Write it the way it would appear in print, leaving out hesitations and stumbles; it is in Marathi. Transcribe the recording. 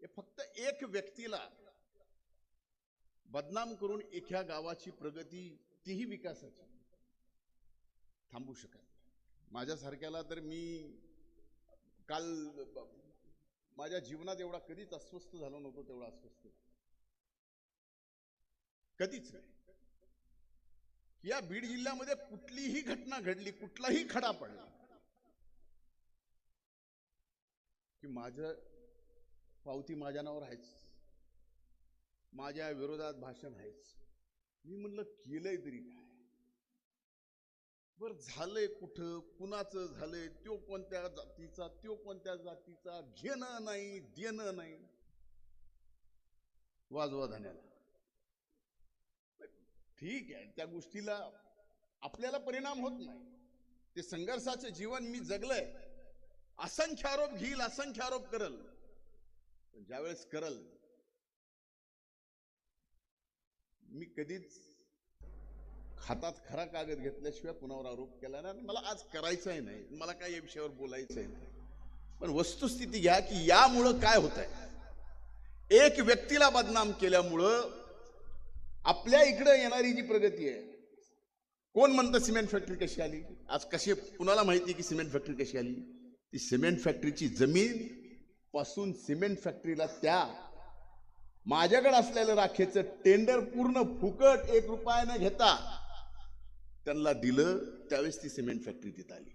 हे फक्त एक व्यक्तीला बदनाम करून एका गावाची प्रगती, तीही विकासाची, थांबू शकत नाही. माझ्यासारख्याला तर मी काल माझ्या जीवनात एवढा कधीच अस्वस्थ झालो नव्हतो, तेवढा अस्वस्थ कधीच नाही. या बीड जिल्ह्यामध्ये कुठलीही घटना घडली, कुठलाही खडा पडला की माझं पावती माझ्या नावावर आहेच, माझ्या विरोधात भाषण आहेच. मी म्हणलं केलंय तरी काय, बर झालंय कुठं, कुणाचं झालंय, त्यो कोणत्या जातीचा, त्यो कोणत्या जातीचा, घेणं नाही देणं नाही, वाजवा धान्याला. ठीक आहे, त्या गोष्टीला आपल्याला परिणाम होत नाही. ते संघर्षाचं जीवन मी जगलंय. असंख्य आरोप घेईल, असंख्य आरोप करल, पण ज्यावेळेस करल मी कधीच हातात खरा कागद घेतल्याशिवाय कुणावर आरोप केला नाही. मला आज करायचंही नाही, मला काय या विषयावर बोलायचंही नाही. पण वस्तुस्थिती घ्या की यामुळं काय होत आहे. एक व्यक्तीला बदनाम केल्यामुळं आपल्या इकडे येणारी जी प्रगती आहे, कोण म्हणतं सिमेंट फॅक्टरी कशी आली, आज कशी, कुणाला माहिती की सिमेंट फॅक्टरी कशी आली. ती सिमेंट फॅक्टरीची जमीन पासून सिमेंट फॅक्टरीला त्या माझ्याकडे असलेलं राखेचं टेंडर पूर्ण फुकट 1 रुपया न घेता त्यांना दिलं, त्यावेळेस ती सिमेंट फॅक्टरी तिथं आली.